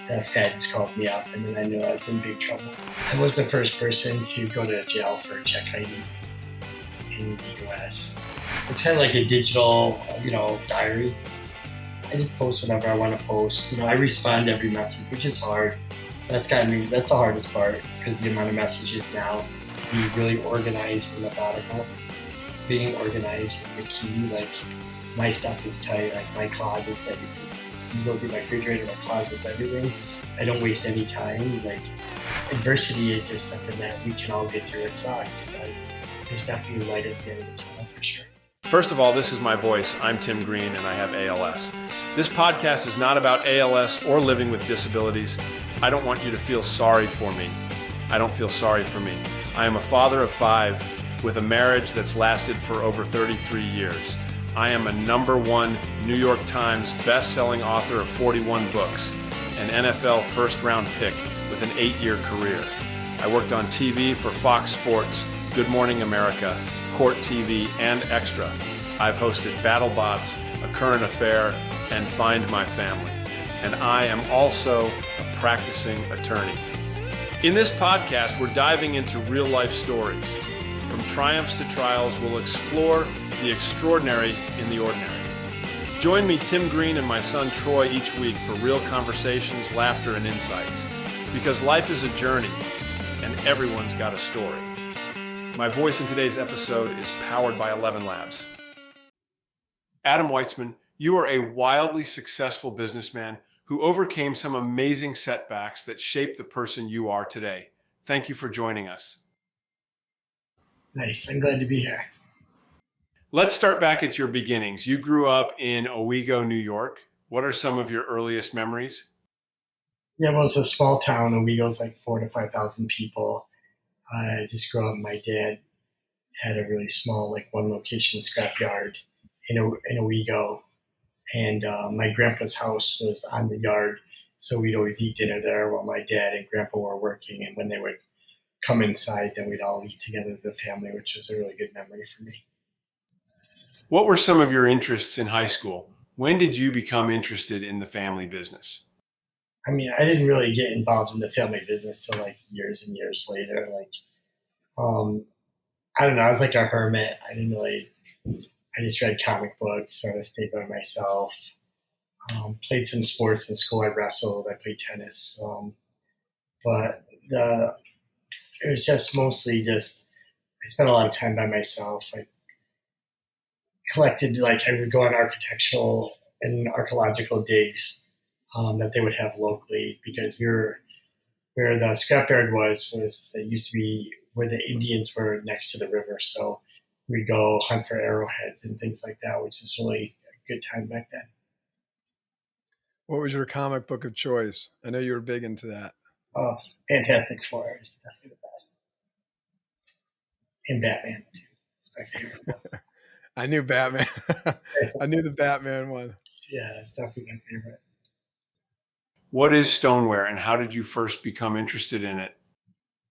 the feds called me up, and then I knew I was in big trouble. I was the first person to go to jail for check hiding in the U.S. It's kind of like a digital, diary. I just post whatever I want to post. I respond to every message, which is hard. That's the hardest part, because the amount of messages now, be really organized and methodical. Being organized is the key. Like, my stuff is tight, like my closet's everything. You go through my refrigerator, my closet's everything. I don't waste any time. Like, adversity is just something that we can all get through. It sucks, but there's definitely light at the end of the tunnel for sure. First of all, this is my voice. I'm Tim Green, and I have ALS. This podcast is not about ALS or living with disabilities. I don't want you to feel sorry for me. I don't feel sorry for me. I am a father of 5 with a marriage that's lasted for over 33 years. I am a #1 New York Times best-selling author of 41 books, an NFL first-round pick with an 8-year career. I worked on TV for Fox Sports, Good Morning America, Court TV, and Extra. I've hosted BattleBots, A Current Affair, and Find My Family. And I am also a practicing attorney. In this podcast, we're diving into real-life stories. From triumphs to trials, we'll explore the extraordinary in the ordinary. Join me, Tim Green, and my son Troy each week for real conversations, laughter, and insights. Because life is a journey, and everyone's got a story. My voice in today's episode is powered by 11 Labs. Adam Weitsman, you are a wildly successful businessman who overcame some amazing setbacks that shaped the person you are today. Thank you for joining us. Nice. I'm glad to be here. Let's start back at your beginnings. You grew up in Owego, New York. What are some of your earliest memories? Yeah, well, it's a small town. Owego's like 4,000 to 5,000 people. I just grew up. My dad had a really small, one location scrapyard in Owego. And my grandpa's house was on the yard. So we'd always eat dinner there while my dad and grandpa were working. And when they would come inside, then we'd all eat together as a family, which was a really good memory for me. What were some of your interests in high school? When did you become interested in the family business? I mean, I didn't really get involved in the family business till years and years later. I don't know. I was like a hermit. I just read comic books, sort of stayed by myself. Played some sports in school. I wrestled. I played tennis. But it was just mostly I spent a lot of time by myself. I collected, I would go on architectural and archaeological digs that they would have locally, because where the scrapyard was that used to be where the Indians were next to the river. So we'd go hunt for arrowheads and things like that, which is really a good time back then. What was your comic book of choice? I know you were big into that. Oh, Fantastic Four is definitely the best. And Batman, too. It's my favorite one. I knew Batman. I knew the Batman one. Yeah, it's definitely my favorite. What is stoneware, and how did you first become interested in it?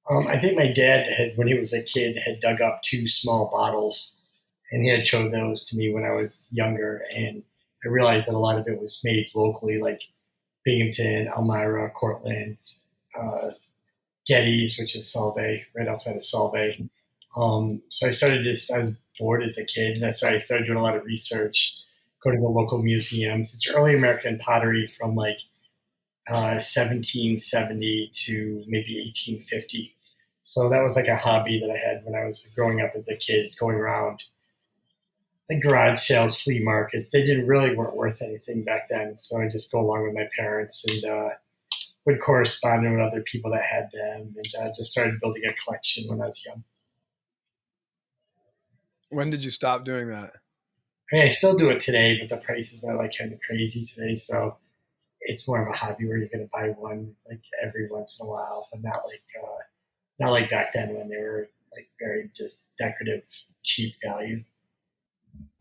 I think my dad when he was a kid, had dug up 2 small bottles, and he had showed those to me when I was younger. And I realized that a lot of it was made locally, like Binghamton, Elmira, Cortland, Getty's, which is Solvay, right outside of Solvay. So I was bored as a kid, and so I started doing a lot of research, go to the local museums. It's early American pottery from 1770 to maybe 1850. So that was a hobby that I had when I was growing up as a kid, going around the garage sales, flea markets. They weren't worth anything back then. So I just go along with my parents and would correspond with other people that had them, and just started building a collection when I was young. When did you stop doing that? I mean, I still do it today, but the prices are kind of crazy today. So it's more of a hobby where you're going to buy one every once in a while, but not like back then when they were very just decorative, cheap value.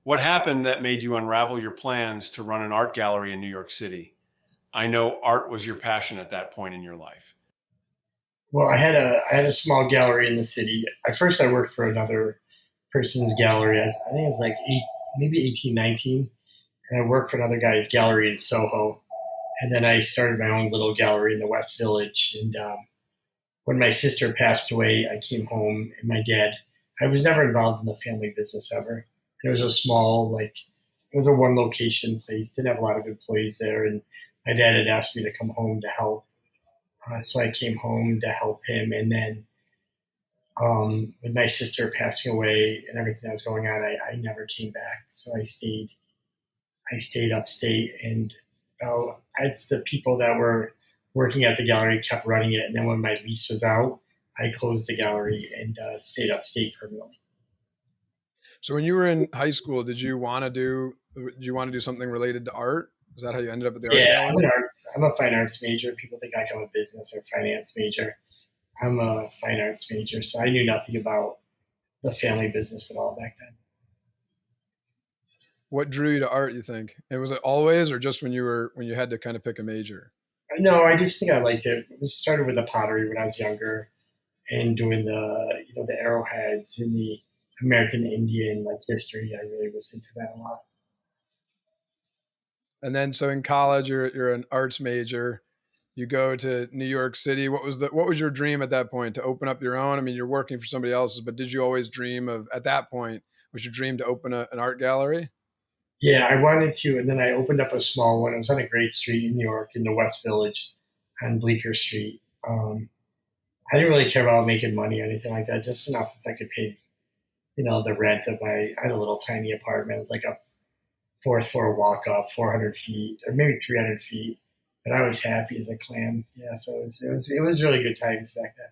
What happened that made you unravel your plans to run an art gallery in New York City? I know art was your passion at that point in your life. Well, I had a small gallery in the city. At first, I worked for another person's gallery. I think it was maybe 18, 19. And I worked for another guy's gallery in Soho. And then I started my own little gallery in the West Village. And when my sister passed away, I came home and my dad, I was never involved in the family business ever. It was a small, like, it was a one location place, didn't have a lot of employees there. And my dad had asked me to come home to help. So I came home to help him. And then with my sister passing away and everything that was going on, I never came back. So I stayed upstate, and the people that were working at the gallery kept running it. And then when my lease was out, I closed the gallery and stayed upstate permanently. So when you were in high school, did you want to do something related to art? Is that how you ended up at the art Yeah, gallery? I'm a fine arts major. People think I'm a business or finance major. I'm a fine arts major, so I knew nothing about the family business at all back then. What drew you to art, you think? And was it always, or just when you had to kind of pick a major? No, I just think I liked it. It was started with the pottery when I was younger, and doing the arrowheads and the American Indian like history. I really was into that a lot. And then, so in college, you're an arts major. You go to New York City. What was your dream at that point, to open up your own? I mean, you're working for somebody else's, but did you always dream of, at that point, was your dream to open an art gallery? Yeah, I wanted to, and then I opened up a small one. It was on a great street in New York, in the West Village, on Bleecker Street. I didn't really care about making money or anything like that. Just enough if I could pay, the rent of my. I had a little tiny apartment. It was like a fourth floor walk up, 400 feet or maybe 300 feet. But I was happy as a clam. Yeah, so it was really good times back then.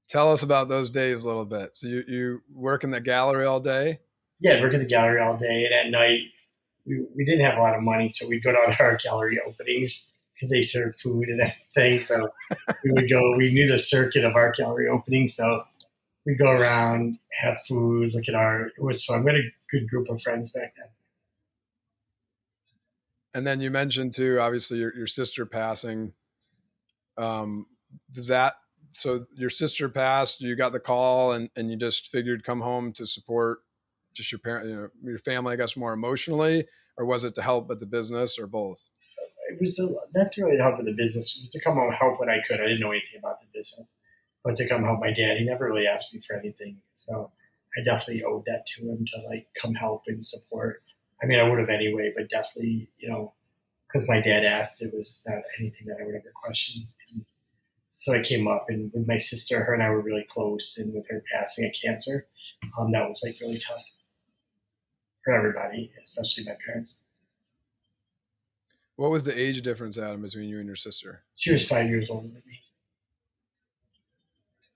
Tell us about those days a little bit. So you work in the gallery all day? Yeah, I'd work at the gallery all day, and at night we didn't have a lot of money, so we'd go to other art gallery openings because they served food and everything. So we would go. We knew the circuit of art gallery openings, so we'd go around, have food, look at art. It was fun. We had a good group of friends back then. And then you mentioned too, obviously your sister passing. Does that, so your sister passed, you got the call and you just figured come home to support just your parent, your family, I guess, more emotionally, or was it to help with the business, or both? It was not really to help with the business. It was to come home and help when I could. I didn't know anything about the business, but to come help my dad. He never really asked me for anything, so I definitely owed that to him to like come help and support. I mean, I would have anyway, but definitely, because my dad asked, it was not anything that I would ever question. And so I came up, and with my sister, her and I were really close, and with her passing of cancer, that was like really tough for everybody, especially my parents. What was the age difference, Adam, between you and your sister? She was 5 years older than me.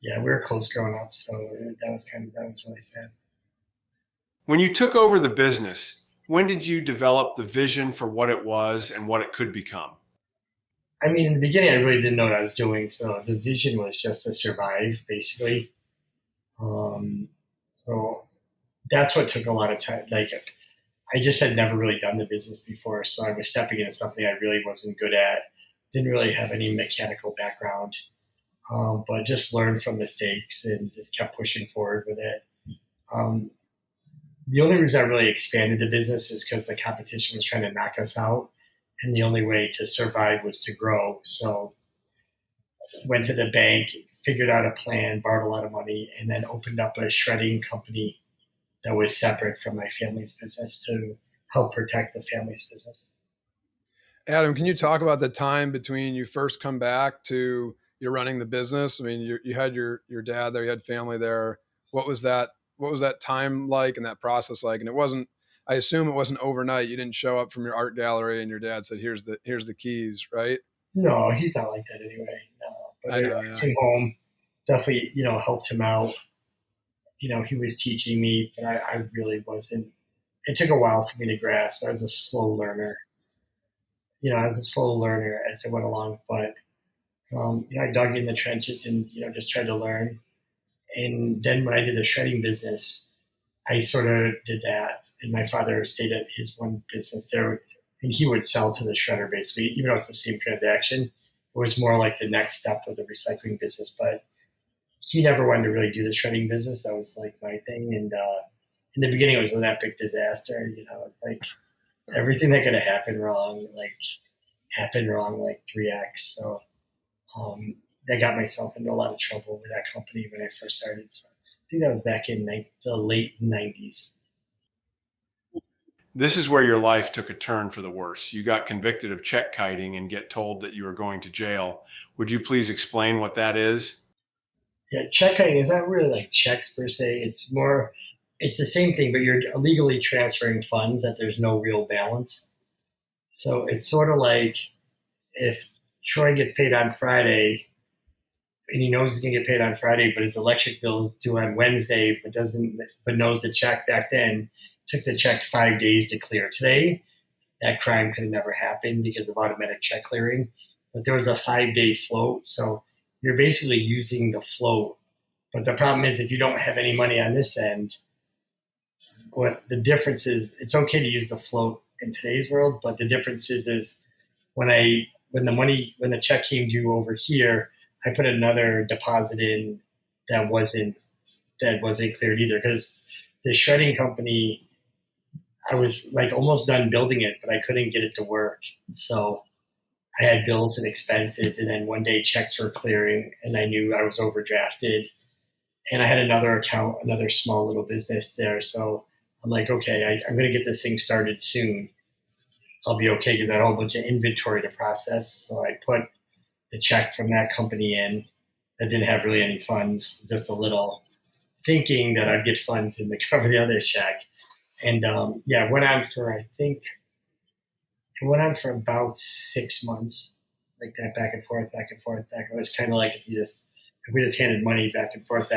Yeah, we were close growing up, so that was really sad. When you took over the business, when did you develop the vision for what it was and what it could become? I mean, in the beginning, I really didn't know what I was doing, so the vision was just to survive, basically. So that's what took a lot of time. Like, I just had never really done the business before, so I was stepping into something I really wasn't good at. Didn't really have any mechanical background, but just learned from mistakes and just kept pushing forward with it. The only reason I really expanded the business is because the competition was trying to knock us out, and the only way to survive was to grow. So went to the bank, figured out a plan, borrowed a lot of money, and then opened up a shredding company that was separate from my family's business to help protect the family's business. Adam, can you talk about the time between you first come back to you're running the business? I mean, you had your dad there, you had family there. What was that time like and that process like? And I assume it wasn't overnight. You didn't show up from your art gallery and your dad said, here's the keys, right? No, he's not like that anyway. No, but I know, I came home, definitely, helped him out. He was teaching me, but I really wasn't. It took a while for me to grasp. I was a slow learner. As I went along, but I dug in the trenches and just tried to learn. And then when I did the shredding business, I sort of did that. And my father stayed at his one business there, and he would sell to the shredder basically, even though it's the same transaction. It was more like the next step of the recycling business, but he never wanted to really do the shredding business. That was like my thing. And in the beginning, it was an epic disaster. It's like everything that could have happened wrong. Like happened wrong like 3x. So um, I got myself into a lot of trouble with that company when I first started. So I think that was back in the late 90s. This is where your life took a turn for the worse. You got convicted of check kiting and get told that you were going to jail. Would you please explain what that is? Yeah, check kiting is not really like checks per se. It's more, it's the same thing, but you're illegally transferring funds that there's no real balance. So it's sort of like if Troy gets paid on Friday and he knows he's gonna get paid on Friday, but his electric bill is due on Wednesday, but knows the check back then took the check 5 days to clear. Today, that crime could have never happened because of automatic check clearing. But there was a 5 day float, so you're basically using the float. But the problem is if you don't have any money on this end, what the difference is, it's okay to use the float in today's world, but the difference is when the check came due over here, I put another deposit in that wasn't cleared either because the shredding company, I was like almost done building it, but I couldn't get it to work. So I had bills and expenses, and then one day checks were clearing, and I knew I was overdrafted, and I had another account, another small little business there. So I'm like, okay, I'm going to get this thing started soon. I'll be okay because I had a whole bunch of inventory to process. So I put the check from that company in that didn't have really any funds, just a little, thinking that I'd get funds in to cover the other check. And yeah, it went on for about 6 months, like that, back and forth, back and forth, back. It was kind of like if we just handed money back and forth,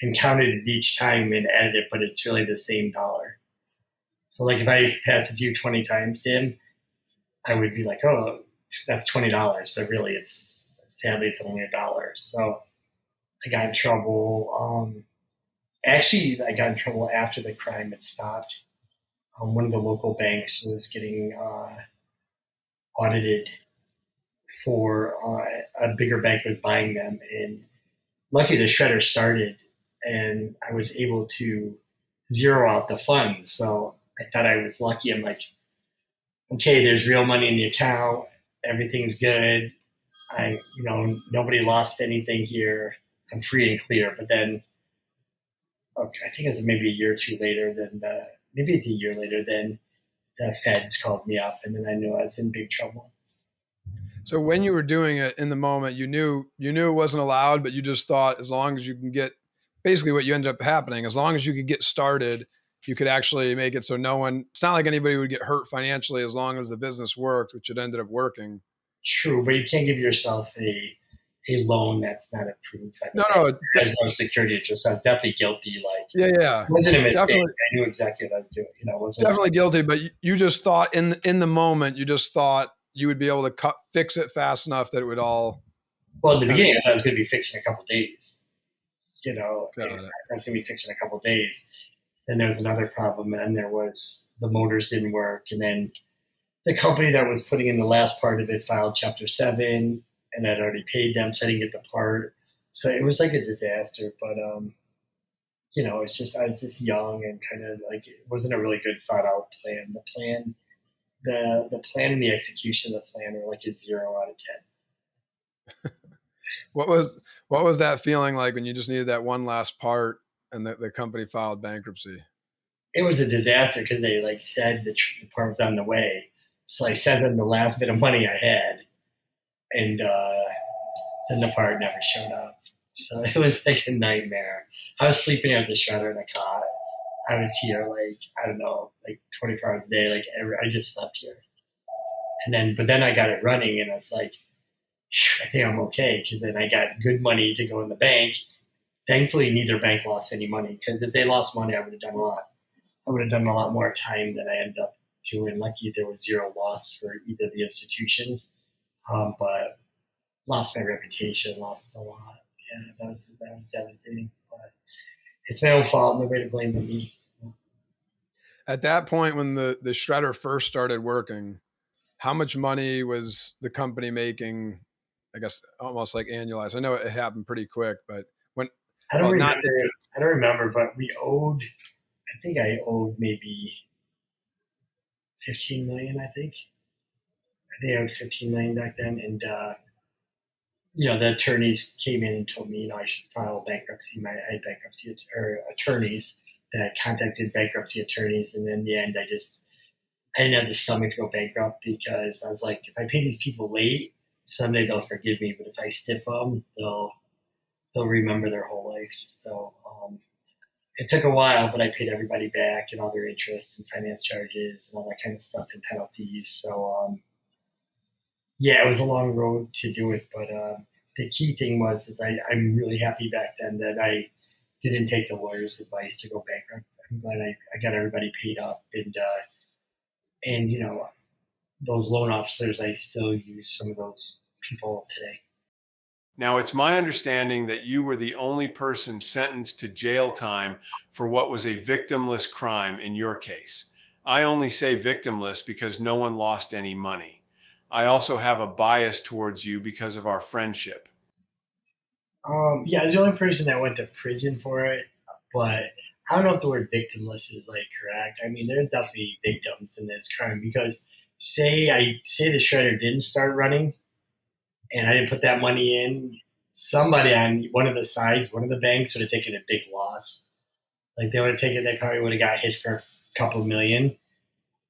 and counted it each time and added it, but it's really the same dollar. So like if I pass a few 20 times to him, I would be like, oh, that's $20, but really sadly it's only $1. So I got in trouble. Actually, I got in trouble after the crime had stopped. One of the local banks was getting audited for a bigger bank was buying them, and luckily the shredder started, and I was able to zero out the funds. So I thought I was lucky. I'm like, okay, there's real money in the account, everything's good. Nobody lost anything here. I'm free and clear. But then, okay, I think it was maybe a year or two later. Maybe it's a year later. Then the feds called me up, and then I knew I was in big trouble. So when you were doing it in the moment, you knew it wasn't allowed, but you just thought as long as you can get, basically what you ended up happening, as long as you could get started, you could actually make it so it's not like anybody would get hurt financially as long as the business worked, which it ended up working. True, but you can't give yourself a loan that's not approved by the bank. No, There's no security interest. So I was definitely guilty. Like, yeah. it wasn't a mistake. Definitely, I knew exactly what I was doing. It wasn't definitely guilty, but you just thought in the moment, you just thought you would be able to fix it fast enough that it would all. well, in the beginning, I thought I was going to be fixed in a couple of days. I Got it. was going to be fixed in a couple of days. Then there was another problem, and then there was the motors didn't work, and then the company that was putting in the last part of it filed Chapter 7, and I'd already paid them, so I didn't get the part. So it was like a disaster. But it's just I was just young and kind of like it wasn't a really good thought out plan. The plan and the execution of the plan were like a 0 out of 10. What was that feeling like when you just needed that one last part and the company filed bankruptcy? It was a disaster because they like said the part was on the way. So I sent them the last bit of money I had, and then the part never showed up. So it was like a nightmare. I was sleeping at the shredder in a cot. I was here like, I don't know, like 24 hours a day. Like I just slept here. But then I got it running, and I was like, I think I'm okay. Because then I got good money to go in the bank. Thankfully, neither bank lost any money. Because if they lost money, I would have done a lot. I would have done a lot more time than I ended up doing. Lucky there was 0 loss for either of the institutions, but lost my reputation, lost a lot. Yeah, that was devastating. But it's my own fault. Nobody to blame but me. So. At that point, when the shredder first started working, how much money was the company making? I guess almost like annualized. I know it happened pretty quick, but when I don't remember, but we owed. I think I owed maybe 15 million. I think I think I was 15 million back then. And, the attorneys came in and told me, I should file bankruptcy. I had bankruptcy or attorneys that contacted bankruptcy attorneys. And in the end, I didn't have the stomach to go bankrupt because I was like, if I pay these people late, someday they'll forgive me. But if I stiff them, they'll remember their whole life. So it took a while, but I paid everybody back and all their interest and finance charges and all that kind of stuff and penalties. So yeah, it was a long road to do it, but the key thing was I'm really happy back then that I didn't take the lawyer's advice to go bankrupt. I'm glad I got everybody paid up, and those loan officers, I still use some of those people today. Now, it's my understanding that you were the only person sentenced to jail time for what was a victimless crime in your case. I only say victimless because no one lost any money. I also have a bias towards you because of our friendship. Yeah, I was the only person that went to prison for it, but I don't know if the word victimless is correct. I mean, there's definitely victims in this crime because say the shredder didn't start running and I didn't put that money in, somebody on one of the sides, one of the banks would have taken a big loss. Like they probably would have got hit for a couple million.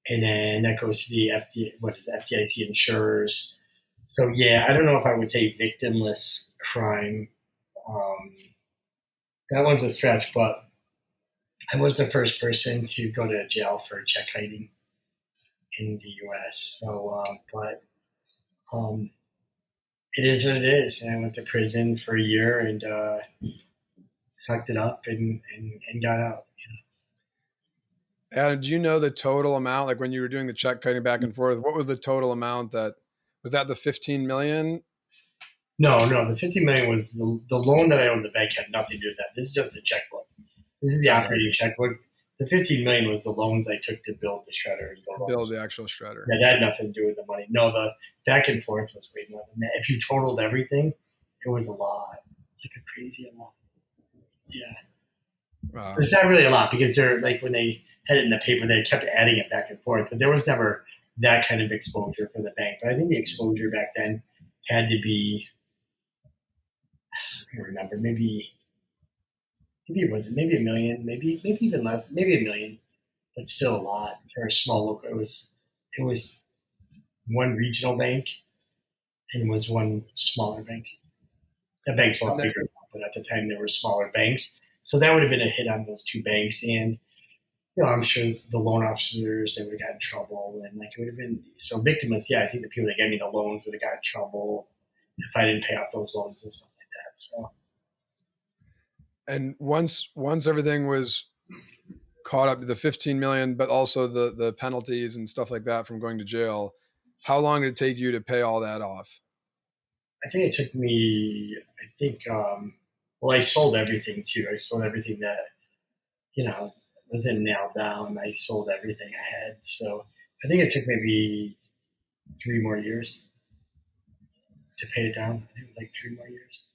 And then that goes to the FDIC insurers. So yeah, I don't know if I would say victimless crime. That one's a stretch, but I was the first person to go to jail for check hiding in the U.S. So, but it is what it is. And I went to prison for a year and sucked it up and got out. Adam, do you know the total amount, like when you were doing the check cutting back and forth, what was the total amount was that the 15 million? No, the 15 million was the loan that I owned. The bank had nothing to do with that. This is just a checkbook. This is the operating checkbook. The 15 million was the loans I took to build the shredder. And build the actual shredder. Yeah, that had nothing to do with the money. No, the back and forth was way more than that. If you totaled everything, it was a lot, like a crazy amount. Yeah. Wow. But it's not really a lot because they're when they had it in the paper, they kept adding it back and forth, but there was never that kind of exposure for the bank. But I think the exposure back then had to be, I don't remember, maybe it was maybe $1 million, maybe even less, maybe $1 million, but still a lot for a small local. It was one regional bank and was one smaller bank. The bank's a lot bigger now, but at the time there were smaller banks, so that would have been a hit on those two banks. And I'm sure the loan officers, they would have got in trouble, and it would have been so victimless. Yeah, I think the people that gave me the loans would have got in trouble if I didn't pay off those loans and stuff like that. So. And once everything was caught up to the 15 million, but also the penalties and stuff like that from going to jail, how long did it take you to pay all that off? I think it took me, I sold everything too. I sold everything that, wasn't nailed down. I sold everything I had. So I think it took maybe 3 more years to pay it down. I think it was 3 more years.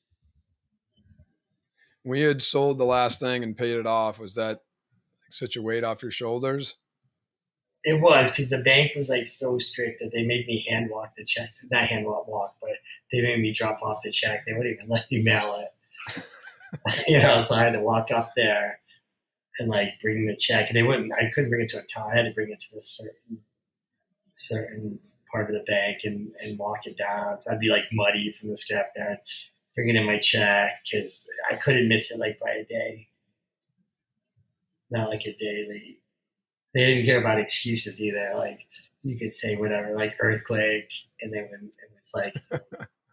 When you had sold the last thing and paid it off, was that such a weight off your shoulders? It was, because the bank was so strict that they made me hand walk the check. Not hand walk, but they made me drop off the check. They wouldn't even let me mail it. So I had to walk up there and bring the check. And I couldn't bring it to a tell. I had to bring it to this certain part of the bank and walk it down. So I'd be muddy from the scrap there, bringing in my check because I couldn't miss it by a day. Not a day late. They didn't care about excuses either. You could say whatever, earthquake, and then when it was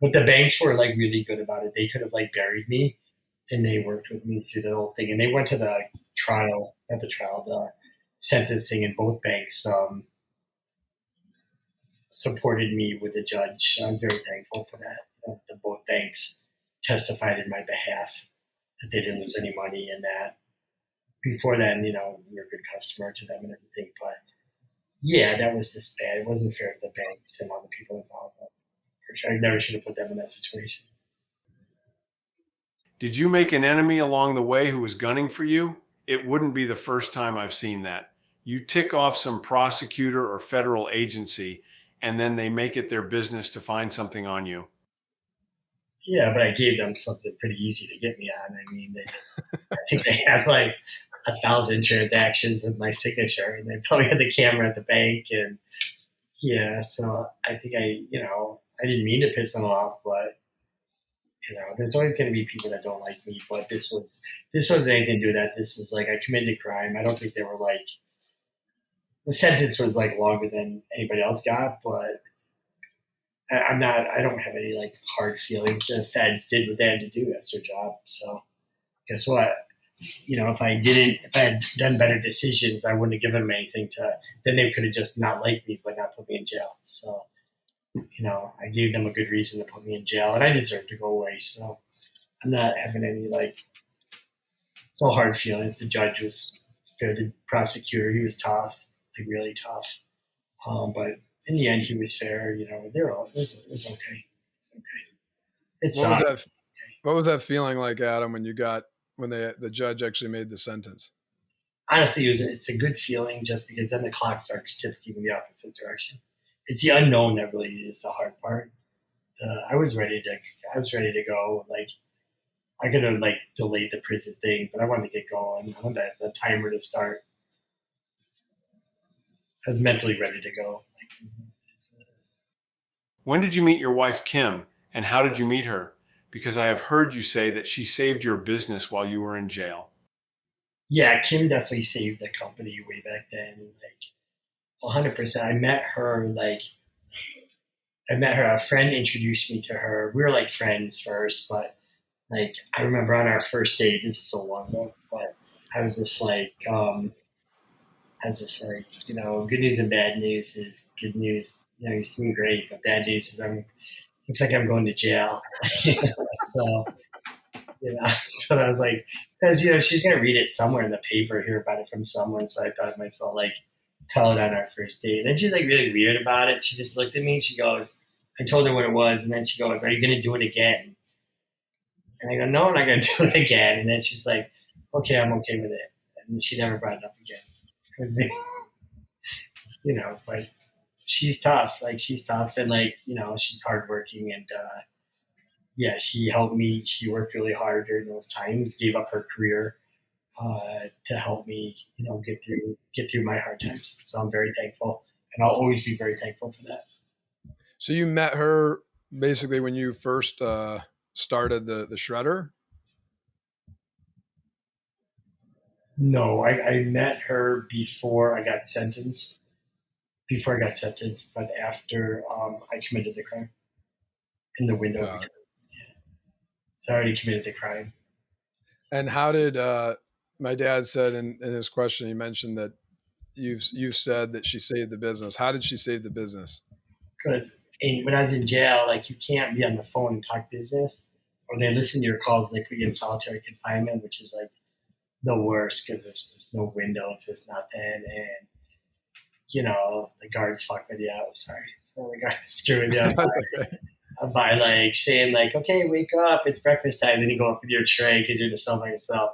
but the banks were really good about it. They could have buried me, and they worked with me through the whole thing. And they went to the sentencing, and both banks supported me with the judge. I was very thankful for that. The both banks testified in my behalf that they didn't lose any money and that. Before then, we were a good customer to them and everything. But yeah, that was just bad. It wasn't fair to the banks and all the people involved. For sure, I never should have put them in that situation. Did you make an enemy along the way who was gunning for you? It wouldn't be the first time I've seen that. You tick off some prosecutor or federal agency, and then they make it their business to find something on you. Yeah, but I gave them something pretty easy to get me on. I mean, I think they had like 1,000 transactions with my signature, and they probably had the camera at the bank. And yeah, so I think I didn't mean to piss them off, but there's always going to be people that don't like me. But this wasn't anything to do with that. This was like I committed a crime. I don't think they were like the sentence was like longer than anybody else got, but I don't have any like hard feelings. The feds did what they had to do. That's their job. So guess what? If I had done better decisions, I wouldn't have given them anything then they could have just not liked me, but not put me in jail. So, I gave them a good reason to put me in jail, and I deserve to go away. So I'm not having any no hard feelings. The judge was fair. The prosecutor, he was tough, like really tough. But in the end, he was fair. They're all, it was okay. It's okay. It's what was that feeling like, Adam, when the judge actually made the sentence? Honestly, it's a good feeling just because then the clock starts ticking in the opposite direction. It's the unknown that really is the hard part. I was ready to go. Like I could have delayed the prison thing, but I wanted to get going. I wanted the timer to start. I was mentally ready to go. When did you meet your wife, Kim, and how did you meet her? Because I have heard you say that she saved your business while you were in jail. Yeah, Kim definitely saved the company way back then. 100%. I met her. A friend introduced me to her. We were friends first, but I remember on our first date, this is so long ago, but I was just good news and bad news is good news. You seem great, but bad news is looks like I'm going to jail. So, so I was because, she's going to read it somewhere in the paper, hear about it from someone. So I thought I might as well tell it on our first date. And then she's really weird about it. She just looked at me and she goes, I told her what it was. And then she goes, are you going to do it again? And I go, no, I'm not going to do it again. And then she's like, okay, I'm okay with it. And she never brought it up again. But she's tough. She's tough and she's hardworking. And she helped me. She worked really hard during those times, gave up her career to help me, get through my hard times. So I'm very thankful, and I'll always be very thankful for that. So you met her basically when you first started the shredder? No, I met her before I got sentenced. But after I committed the crime in the window. So I already committed the crime. And how did my dad said in his question, he mentioned that you said that she saved the business. How did she save the business? Because when I was in jail, you can't be on the phone and talk business, or they listen to your calls and they put you in solitary confinement, which is the worst because there's just no windows, there's nothing, and the guards fuck with you out. Sorry, so the guards screw with you out by saying okay, wake up, it's breakfast time. Then you go up with your tray because you're in the cell by yourself,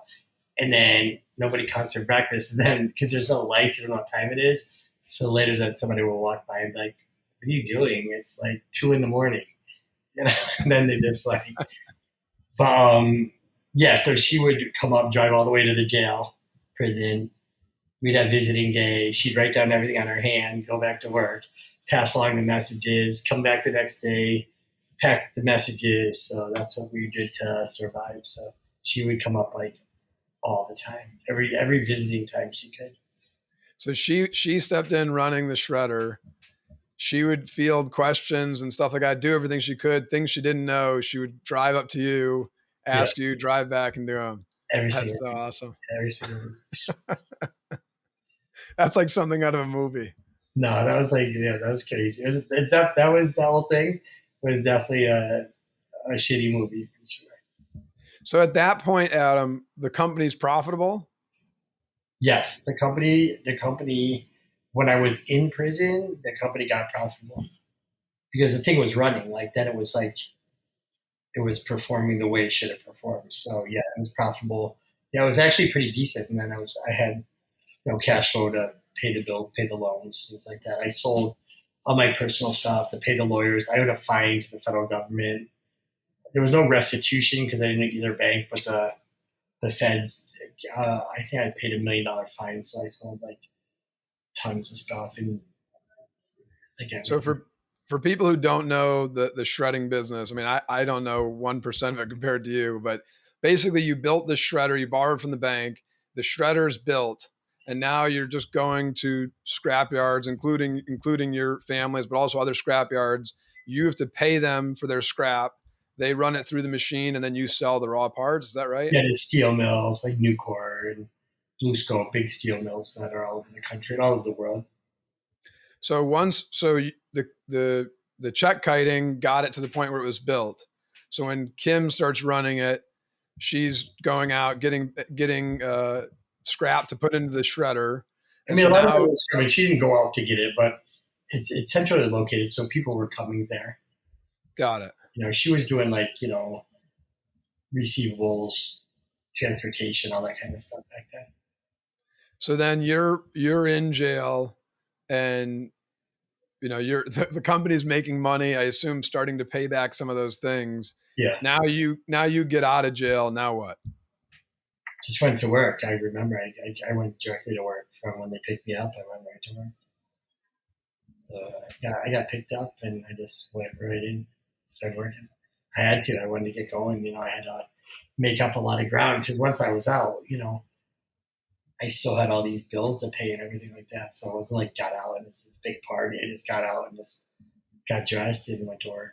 and then nobody comes for breakfast. And then because there's no lights, you don't know what time it is. So later, then somebody will walk by and be like, "What are you doing? It's 2 a.m. And then they just so she would come up, drive all the way to the prison. We'd have visiting day. She'd write down everything on her hand, go back to work, pass along the messages, come back the next day, pack the messages. So that's what we did to survive. So she would come up all the time, every visiting time she could. So she stepped in running the shredder. She would field questions and stuff like that, do everything she could, things she didn't know. She would drive up to you, ask you, drive back and do them. That's so awesome. Every single That's like something out of a movie. No, that was that was crazy. That was the whole thing. It was definitely a shitty movie for sure. So at that point, Adam, the company's profitable? Yes, the company. When I was in prison, the company got profitable because the thing was running. Then it was it was performing the way it should have performed. So yeah, it was profitable. Yeah, it was actually pretty decent. And then I had cash flow to pay the bills, pay the loans, things like that. I sold all my personal stuff to pay the lawyers. I owed a fine to the federal government. There was no restitution because I didn't either bank, but the feds, I think I paid $1 million fine. So I sold like tons of stuff and like So everything. for people who don't know the shredding business, I mean, I don't know 1% of it compared to you, but basically you built the shredder, you borrowed from the bank, the shredder's built, and now you're just going to scrap yards, including your families, but also other scrap yards. You have to pay them for their scrap. They run it through the machine, and then you sell the raw parts. Is that right? Yeah, there's steel mills like Nucor and Blue Scope, big steel mills that are all over the country and all over the world. So the check kiting got it to the point where it was built. So when Kim starts running it, she's going out getting scrap to put into the shredder, I and mean, so a lot of it now was, I mean, she didn't go out to get it, but it's centrally located, so people were coming there. got it. She was doing like, receivables, transportation, all that kind of stuff back then. So then you're in jail, and you're the company's making money. I assume starting to pay back some of those things. Yeah. Now you get out of jail. Now what? Just went to work. I remember I went directly to work from when they picked me up. I went right to work. So I got picked up and I just went right in, started working. I had to. I wanted to get going. I had to make up a lot of ground because once I was out, I still had all these bills to pay and everything like that. So it wasn't like got out and it's this big party. I just got out and just got dressed and went to work.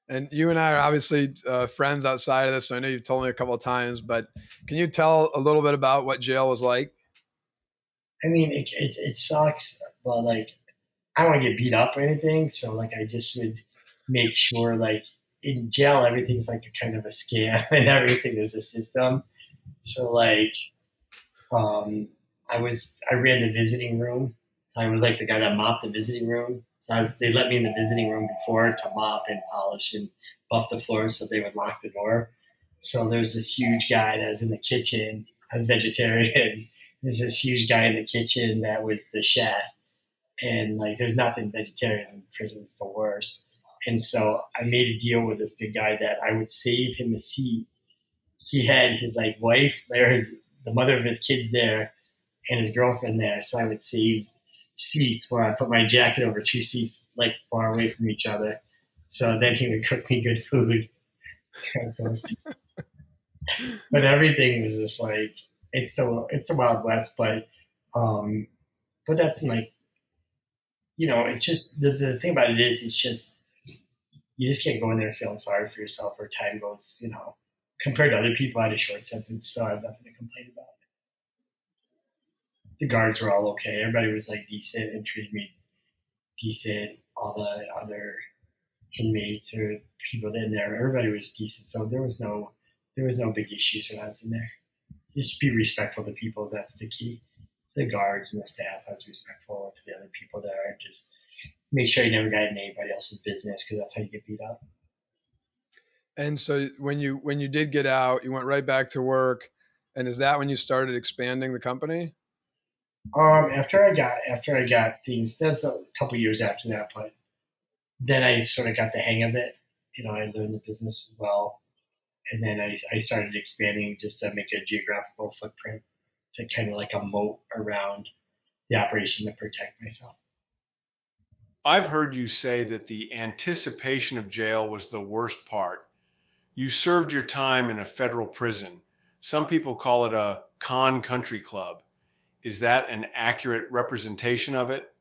And you and I are obviously friends outside of this. So I know you've told me a couple of times, but can you tell a little bit about what jail was like? I mean, it sucks, but like I don't want to get beat up or anything. So like I just would make sure like in jail everything's like a kind of a scam and everything. There's a system. So like I ran the visiting room. So I was like the guy that mopped the visiting room. So they let me in the visiting room before to mop and polish and buff the floors so they would lock the door. So there's this huge guy that was in the kitchen. I was vegetarian. There's this huge guy in the kitchen that was the chef. And like there's nothing vegetarian in prison, it's the worst. And so I made a deal with this big guy that I would save him a seat. He had his like wife there, the mother of his kids there, and his girlfriend there. So I would save seats where I put my jacket over two seats like far away from each other. So then he would cook me good food. But everything was just like it's the Wild West, but that's like it's just the thing about it is it's just you just can't go in there feeling sorry for yourself or time goes, compared to other people, I had a short sentence, so I have nothing to complain about. The guards were all okay. Everybody was like decent and treated me decent. All the other inmates or people in there, everybody was decent. So there was no big issues when I was in there. Just be respectful to people. That's the key. The guards and the staff, I was respectful to the other people there. And just make sure you never got in anybody else's business because that's how you get beat up. And so when you did get out, you went right back to work. And is that when you started expanding the company? After I got things, that's a couple years after that, but then I sort of got the hang of it. I learned the business well, and then I started expanding just to make a geographical footprint to kind of like a moat around the operation to protect myself. I've heard you say that the anticipation of jail was the worst part. You served your time in a federal prison. Some people call it a con country club. Is that an accurate representation of it?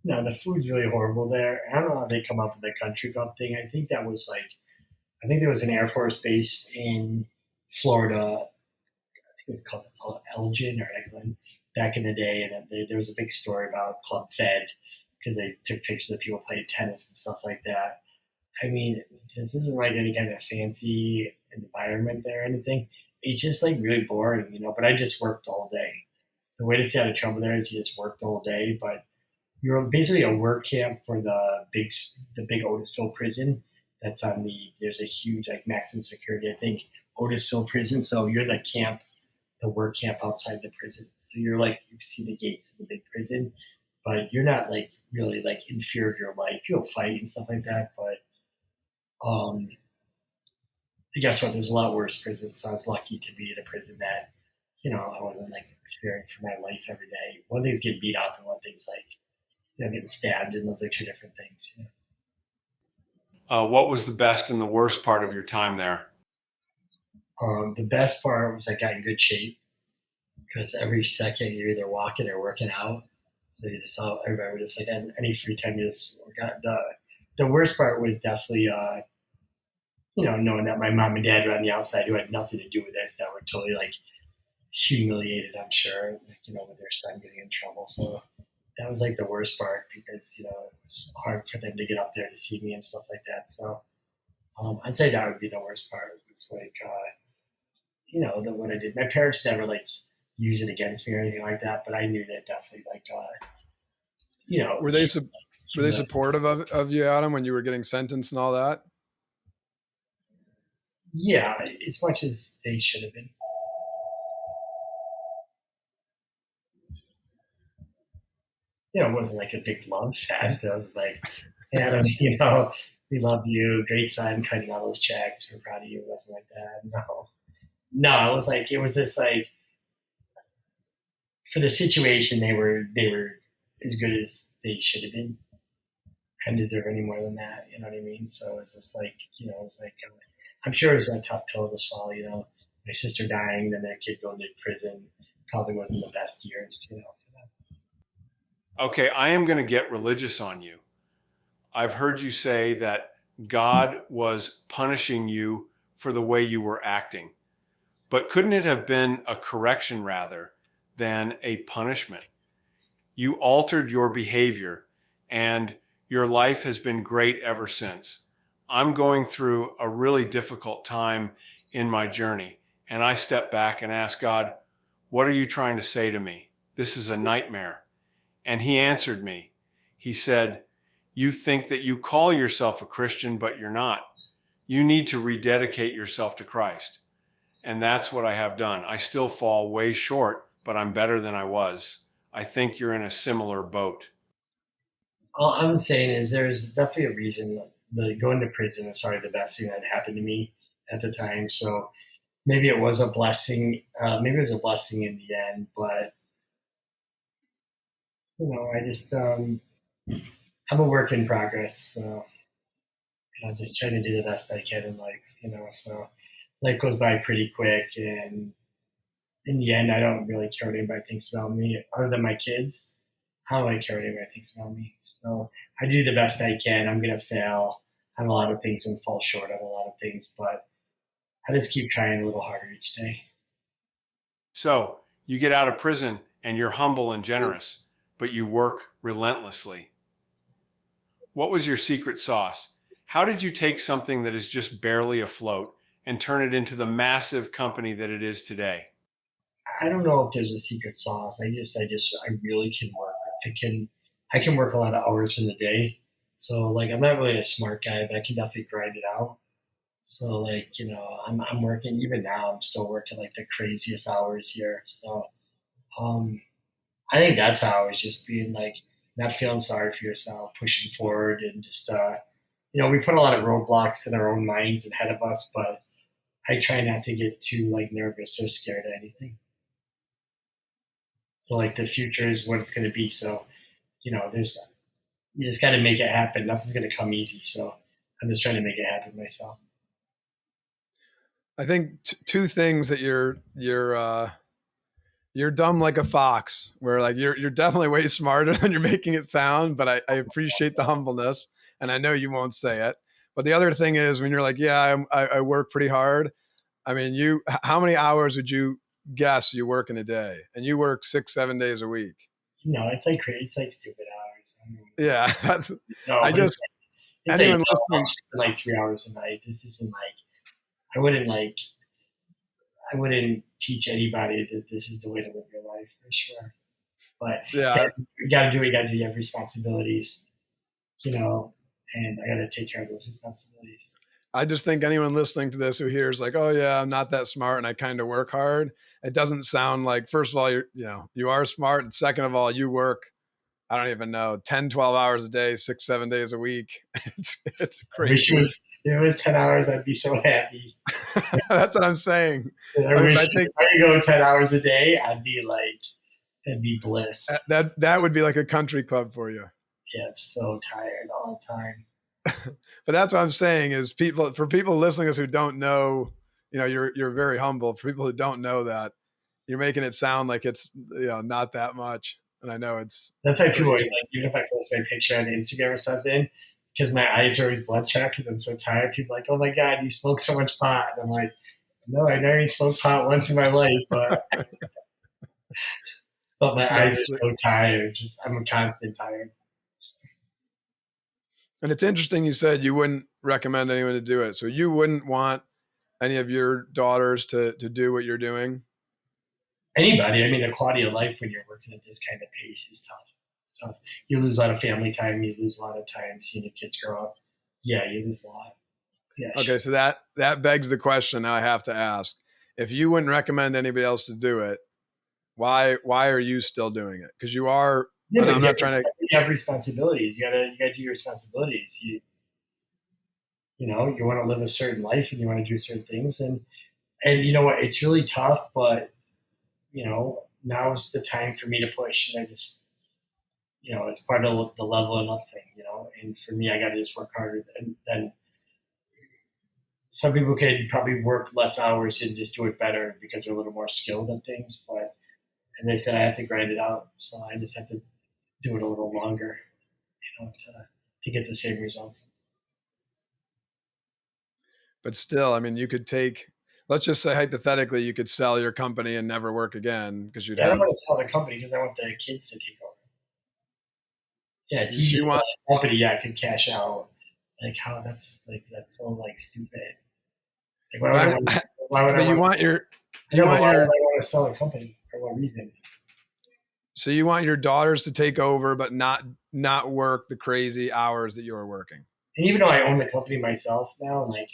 No, the food's really horrible there. I don't know how they come up with the country club thing. I think there was an Air Force base in Florida. I think it was called Elgin or Eglin back in the day. And there was a big story about Club Fed because they took pictures of people playing tennis and stuff like that. I mean, this isn't like any kind of fancy environment there or anything. It's just like really boring, but I just worked all day. The way to stay out of trouble there is you just work the whole day, but you're basically a work camp for the big Otisville prison. That's there's a huge like maximum security, I think, Otisville prison. So you're the work camp outside the prison. So you're like, you see the gates of the big prison, but you're not like really like in fear of your life. You'll fight and stuff like that, but um, guess what? There's a lot worse prisons. So I was lucky to be in a prison that, I wasn't like fearing for my life every day. One thing's getting beat up, and one thing's like, getting stabbed, and those are two different things. What was the best and the worst part of your time there? The best part was I got in good shape because every second you're either walking or working out. So you just saw everybody would just like any free time you just work out. The worst part was definitely knowing that my mom and dad were on the outside who had nothing to do with this, that were totally like humiliated, I'm sure, like, with their son getting in trouble. So that was like the worst part because, it was hard for them to get up there to see me and stuff like that. So I'd say that would be the worst part. It was like, what I did. My parents never like use it against me or anything like that, but I knew that definitely like, Were they supportive of you, Adam, when you were getting sentenced and all that? Yeah, as much as they should have been. It wasn't like a big love fest. I was like, hey, Adam, we love you. Great son, cutting all those checks. We're proud of you. It wasn't like that. No, it was just like, for the situation, they were as good as they should have been. I didn't deserve any more than that. You know what I mean? So it was just like, it was like, I'm sure it was a tough pill to swallow. My sister dying, then their kid going to prison probably wasn't the best years. For them. Okay, I am going to get religious on you. I've heard you say that God was punishing you for the way you were acting. But couldn't it have been a correction rather than a punishment? You altered your behavior, and your life has been great ever since. I'm going through a really difficult time in my journey, and I step back and ask God, what are you trying to say to me? This is a nightmare. And he answered me. He said, you think that you call yourself a Christian, but you're not. You need to rededicate yourself to Christ. And that's what I have done. I still fall way short, but I'm better than I was. I think you're in a similar boat. All I'm saying is there's definitely a reason. Going to prison was probably the best thing that happened to me at the time. So maybe it was a blessing. Maybe it was a blessing in the end, but I just I'm a work in progress. So just trying to do the best I can in life. So life goes by pretty quick, and in the end, I don't really care what anybody thinks about me, other than my kids. I don't really care what anybody thinks about me. So I do the best I can. I'm going to fail on a lot of things and fall short on a lot of things, but I just keep trying a little harder each day. So you get out of prison and you're humble and generous, but you work relentlessly. What was your secret sauce? How did you take something that is just barely afloat and turn it into the massive company that it is today? I don't know if there's a secret sauce. I really can work. I can work a lot of hours in the day. So like, I'm not really a smart guy, but I can definitely grind it out. So like, I'm working, even now, I'm still working like the craziest hours here. So, I think that's how I was, just being like, not feeling sorry for yourself, pushing forward, and just, we put a lot of roadblocks in our own minds ahead of us, but I try not to get too like nervous or scared of anything. So like, the future is what it's going to be. So, you just got to make it happen. Nothing's going to come easy. So I'm just trying to make it happen myself. I think two things that you're dumb like a fox, where like you're definitely way smarter than you're making it sound, but I appreciate the humbleness, and I know you won't say it. But the other thing is, when you're like, yeah, I work pretty hard. I mean, how many hours would you guess you work in a day? And you work 6-7 days a week. It's like crazy. It's like stupid hours. Yeah. It's anyone listening, like 3 hours a night. This isn't like, I wouldn't teach anybody that this is the way to live your life, for sure. But yeah, you got to do what you got to do. You have responsibilities, and I got to take care of those responsibilities. I just think anyone listening to this who hears like, oh yeah, I'm not that smart and I kind of work hard, it doesn't sound like, first of all, you are smart, and second of all, you work I don't even know, 10, 12 hours a day, 6, 7 days a week. It's I wish crazy. if it was 10 hours, I'd be so happy. That's what I'm saying. I I wish think if I could go 10 hours a day, I'd be like, it'd be bliss. that would be like a country club for you. Yeah, I'm so tired all the time. But that's what I'm saying is for people listening to us who don't know, you're very humble. For people who don't know that, you're making it sound like it's not that much. And I know it's That's why crazy. people always like, even if I post my picture on Instagram or something, because my eyes are always bloodshot because I'm so tired. People are like, oh my God, you smoke so much pot. And I'm like, no, I never even smoked pot once in my life, but my eyes are so tired. Just I'm a constant tired. And it's interesting you said you wouldn't recommend anyone to do it. So you wouldn't want any of your daughters to do what you're doing? Anybody. I mean, the quality of life when you're working at this kind of pace is tough. It's tough. You lose a lot of family time. You lose a lot of time seeing your kids grow up. Yeah, you lose a lot. Yeah. Okay, sure. So that begs the question I have to ask. If you wouldn't recommend anybody else to do it, why are you still doing it? Because you are. Yeah, I'm not trying to. You have responsibilities. You gotta do your responsibilities. You want to live a certain life and you want to do certain things, and you know what? It's really tough, but now's the time for me to push, and I just it's part of the leveling up thing, and for me, I got to just work harder than some people could probably work less hours and just do it better because they're a little more skilled at things. But as I said, I have to grind it out. So I just have to do it a little longer, to get the same results. But still, I mean, you could let's just say hypothetically, you could sell your company and never work again because you'd I have. don't want to sell the company because I want the kids to take over. Yeah, it's easy to want buy a company. Yeah, I could cash out. Like how that's so like stupid. Like why would I want to sell a company for what reason? So you want your daughters to take over, but not work the crazy hours that you're working. And even though I own the company myself now, like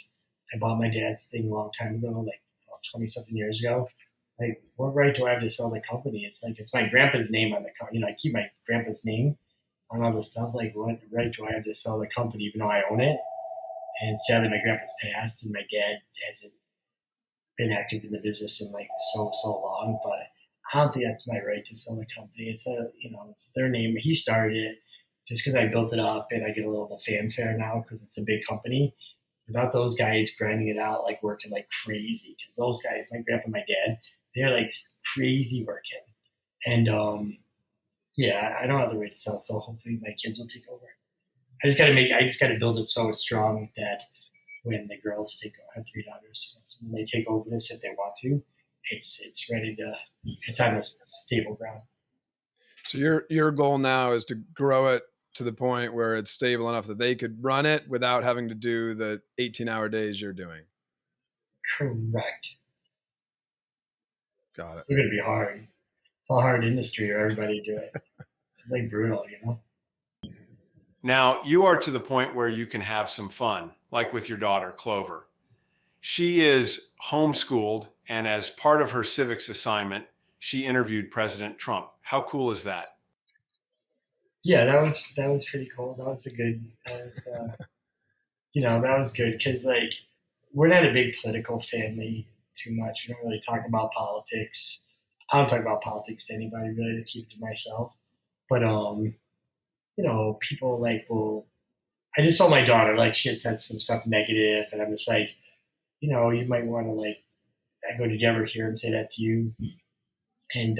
I bought my dad's thing a long time ago, like 20 something years ago. Like, what right do I have to sell the company? It's like it's my grandpa's name on the company. I keep my grandpa's name on all this stuff. Like, what right do I have to sell the company even though I own it? And sadly, my grandpa's passed, and my dad hasn't been active in the business in like so long. But I don't think that's my right to sell the company. It's it's their name. He started it just because I built it up, and I get a little of the fanfare now because it's a big company. Without those guys grinding it out, like working like crazy, because those guys, my grandpa, my dad, they're like crazy working, and I don't have the right to sell. So hopefully, my kids will take over. I just got to build it so it's strong that when the girls I have 3 daughters, so when they take over this, if they want to, it's ready to, it's on a stable ground. So your goal now is to grow it to the point where it's stable enough that they could run it without having to do the 18-hour days you're doing. Correct. Got it. It's going to be hard. It's a hard industry for everybody to do it. It's like brutal, Now, you are to the point where you can have some fun, like with your daughter, Clover. She is homeschooled, and as part of her civics assignment, she interviewed President Trump. How cool is that? Yeah, that was pretty cool. That was good because like we're not a big political family too much. We don't really talk about politics. I don't talk about politics to anybody really. I just keep it to myself. But people like I just told my daughter like she had said some stuff negative, and I'm just like, you might want to like I go, did you ever hear him say that to you? And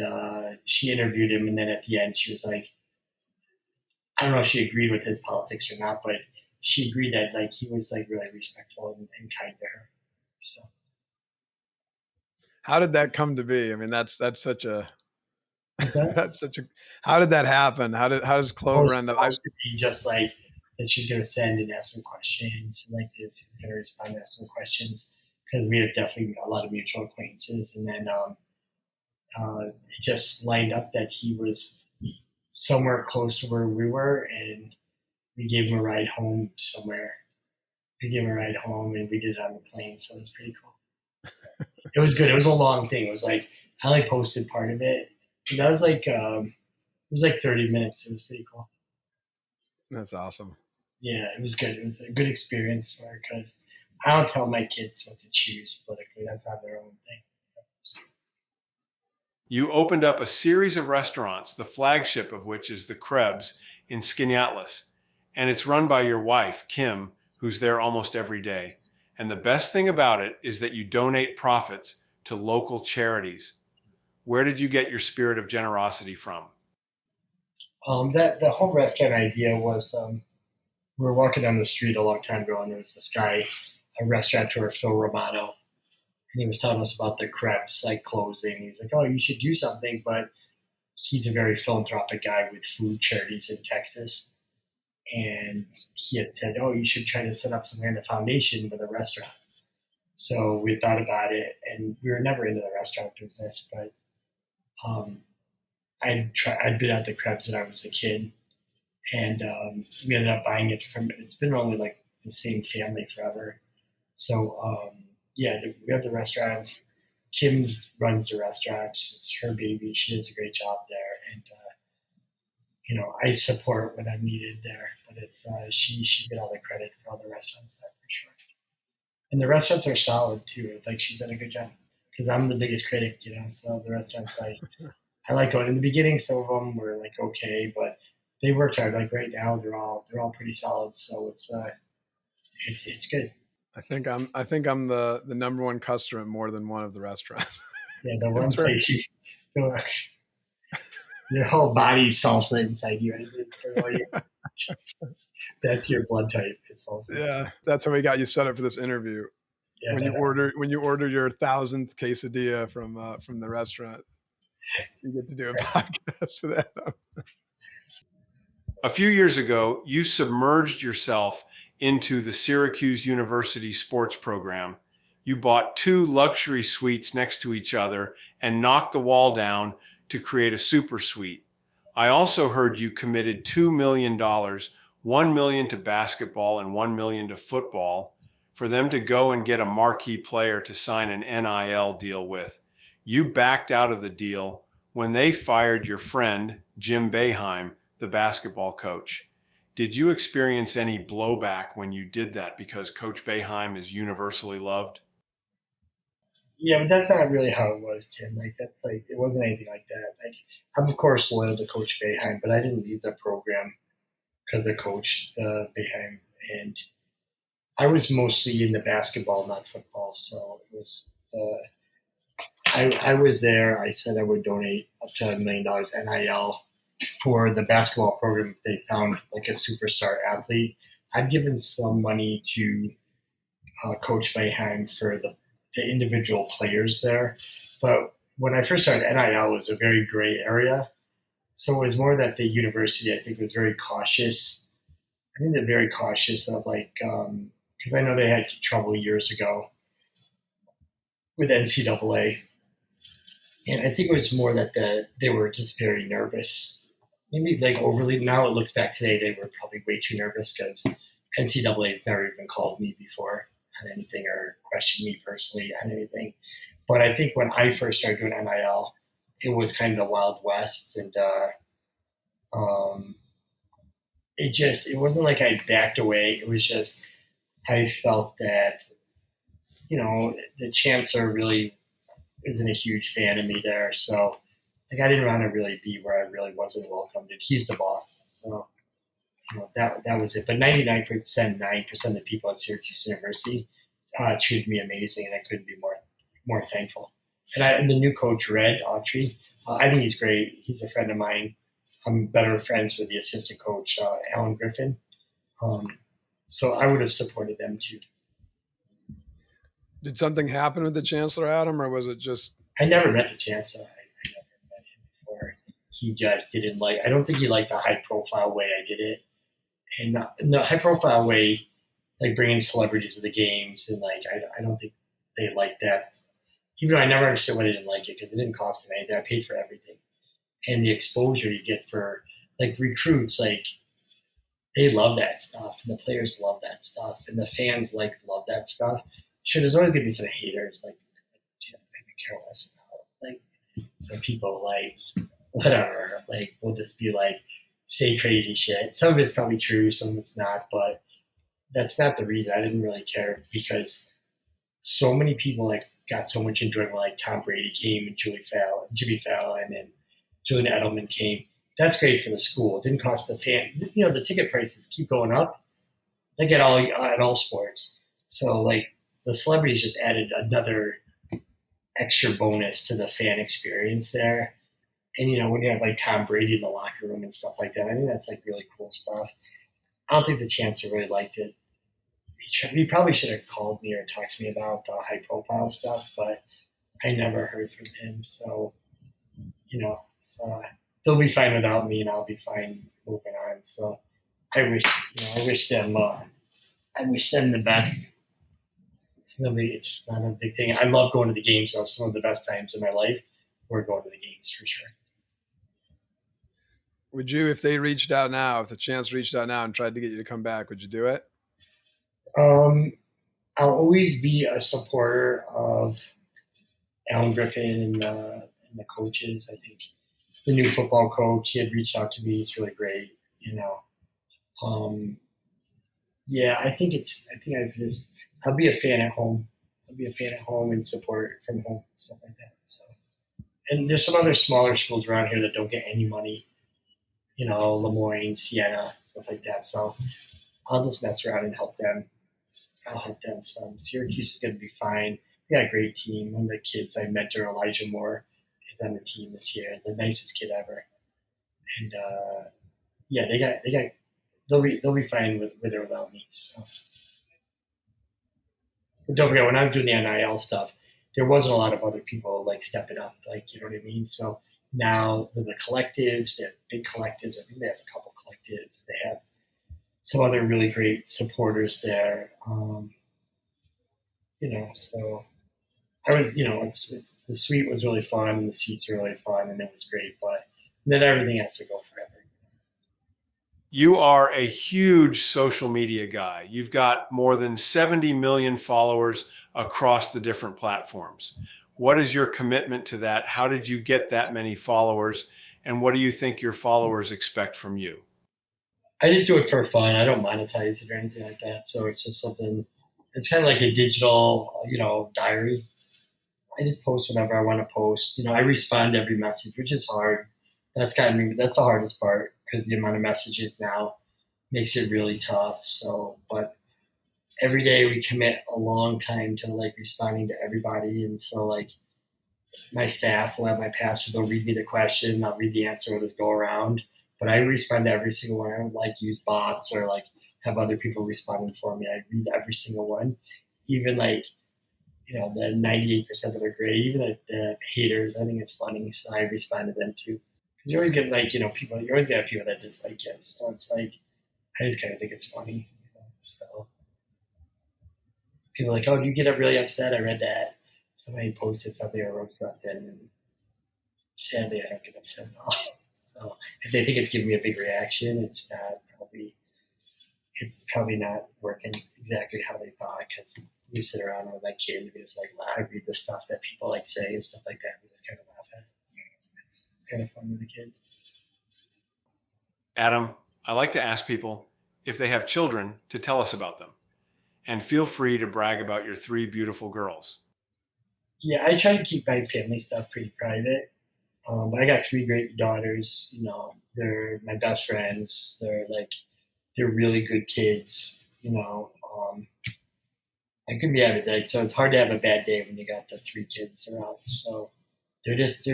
she interviewed him, and then at the end she was like, I don't know if she agreed with his politics or not, but she agreed that like he was like really respectful and kind to her. So, how did that come to be? I mean, that's such a that? that's such a. How did that happen? How does Clover end up? Just like that, she's going to send and ask some questions like this. She's going to respond and ask some questions because we have definitely a lot of mutual acquaintances, and then it just lined up that he was somewhere close to where we were, and we gave him a ride home somewhere. We gave him a ride home, and we did it on the plane, so it was pretty cool. So, it was good. It was a long thing. It was like I only posted part of it. And that was like was like 30 minutes. It was pretty cool. That's awesome. Yeah, it was good. It was a good experience for her because I don't tell my kids what to choose politically. That's not their own thing. You opened up a series of restaurants, the flagship of which is the Krebs in Skaneateles. And it's run by your wife, Kim, who's there almost every day. And the best thing about it is that you donate profits to local charities. Where did you get your spirit of generosity from? That the whole restaurant idea was we were walking down the street a long time ago, and there was this guy, a restaurateur, Phil Romano, and he was telling us about the Krebs like closing. He's like, "Oh, you should do something," but he's a very philanthropic guy with food charities in Texas, and he had said, "Oh, you should try to set up some kind of foundation with a restaurant." So we thought about it, and we were never into the restaurant business, but I'd been at the Krebs when I was a kid, and we ended up buying it from. It's been only like the same family forever. So yeah, we have the restaurants. Kim runs the restaurants. It's her baby. She does a great job there, and I support when I'm needed there. But it's she should get all the credit for all the restaurants there for sure. And the restaurants are solid too. Like she's done a good job because I'm the biggest critic, So the restaurants I like going in the beginning. Some of them were like okay, but they worked hard. Like right now, they're all pretty solid. So it's good. I think I'm the number one customer at more than one of the restaurants. Yeah, the one place your whole body's salsa inside you. That's your blood type. It's salsa. Yeah, that's how we got you set up for this interview. Yeah, when you order your 1,000th quesadilla from the restaurant, you get to do a podcast to that. A few years ago, you submerged yourself into the Syracuse University sports program. You bought 2 luxury suites next to each other and knocked the wall down to create a super suite. I also heard you committed $2 million, $1 million to basketball and $1 million to football, for them to go and get a marquee player to sign an NIL deal with. You backed out of the deal when they fired your friend, Jim Boeheim, the basketball coach. Did you experience any blowback when you did that because Coach Boeheim is universally loved? Yeah, but that's not really how it was, Tim. It wasn't anything like that. I'm of course loyal to Coach Boeheim, but I didn't leave the program because of Coach Boeheim, and I was mostly into basketball, not football. So it was. I was there. I said I would donate up to $1 million NIL for the basketball program if they found like a superstar athlete. I'd given some money to Coach Boeheim for the individual players there. But when I first started, NIL was a very gray area. So it was more that the university, I think, was very cautious. I think they're very cautious of because I know they had trouble years ago with NCAA. And I think it was more that they were just very nervous. Maybe like overly. Now it looks back today, they were probably way too nervous because NCAA has never even called me before on anything or questioned me personally on anything. But I think when I first started doing NIL, it was kind of the Wild West, and it wasn't like I backed away. It was just I felt that the chancellor really isn't a huge fan of me there, so I didn't want to really be where I really wasn't welcomed. And he's the boss, so that was it. But 99% of the people at Syracuse University treated me amazing, and I couldn't be more thankful. And the new coach, Red Autry, I think he's great. He's a friend of mine. I'm better friends with the assistant coach, Alan Griffin. So I would have supported them too. Did something happen with the chancellor, Adam, or was it just? I never met the chancellor. I never met him before. He just didn't like. I don't think he liked the high profile way I did it, and the high profile way, like bringing celebrities to the games, and I don't think they liked that. Even though I never understood why they didn't like it because it didn't cost them anything. I paid for everything, and the exposure you get for recruits, they love that stuff, and the players love that stuff, and the fans love that stuff. Sure, there's always gonna be some haters, I don't care less about some people whatever. Like, we'll just be like, say crazy shit. Some of it's probably true, some of it's not, but that's not the reason. I didn't really care because so many people like got so much enjoyment. Like Tom Brady came and Jimmy Fallon, and Julian Edelman came. That's great for the school. It didn't cost the fan. You know, the ticket prices keep going up. Like at all sports. So like the celebrities just added another extra bonus to the fan experience there. And you know, when you have like Tom Brady in the locker room and stuff like that, I think that's like really cool stuff. I don't think the Chancellor really liked it. He probably should have called me or talked to me about the high profile stuff, but I never heard from him. So, you know, they'll be fine without me and I'll be fine moving on. So I wish them the best. It's not a big thing. I love going to the games. So some of the best times in my life were going to the games for sure. Would you, if they reached out now, if the chance reached out now and tried to get you to come back, would you do it? I'll always be a supporter of Alan Griffin and the coaches. I think the new football coach, he had reached out to me. He's really great, you know. Yeah, I'll be a fan at home. I'll be a fan at home and support from home and stuff like that. So, and there's some other smaller schools around here that don't get any money, you know, Lemoyne, Siena, stuff like that. So I'll just mess around and help them. I'll help them some. Syracuse is going to be fine. We got a great team. One of the kids I mentor, Elijah Moore, is on the team this year. The nicest kid ever. And yeah, they'll be fine with or without me. So. But don't forget, when I was doing the NIL stuff, there wasn't a lot of other people like stepping up, like, you know what I mean? So now with the collectives, they have big collectives. I think they have a couple collectives. They have some other really great supporters there. You know, so I was, you know, it's the suite was really fun and the seats were really fun and it was great, but then everything has to go forever. You are a huge social media guy. You've got more than 70 million followers across the different platforms. What is your commitment to that? How did you get that many followers? And what do you think your followers expect from you? I just do it for fun. I don't monetize it or anything like that. So it's just something, it's kind of like a digital, you know, diary. I just post whatever I want to post. You know, I respond to every message, which is hard. That's the hardest part because the amount of messages now makes it really tough. So, but every day we commit a long time to like responding to everybody. And so like my staff will have my password. They'll read me the question. I'll read the answer. We'll just go around. But I respond to every single one. I don't like use bots or like have other people responding for me. I read every single one, even like, you know, the 98% that are great, even the haters. I think it's funny, so I respond to them too. Because you always get like, you know, people. You always get people that dislike it. So it's like I just kind of think it's funny. You know? So people are like, oh, do you get really upset? I read that somebody posted something or wrote something, and sadly, I don't get upset at all. So if they think it's giving me a big reaction, it's probably not working exactly how they thought because we sit around with my kids, we just like I read the stuff that people like say and stuff like that. We just kind of laugh at it. So it's kind of fun with the kids. Adam, I like to ask people if they have children to tell us about them. And feel free to brag about your 3 beautiful girls. Yeah, I try to keep my family stuff pretty private. I got 3 great daughters. You know, they're my best friends. They're really good kids. You know, I could be like so. It's hard to have a bad day when you got the 3 kids around. So they're just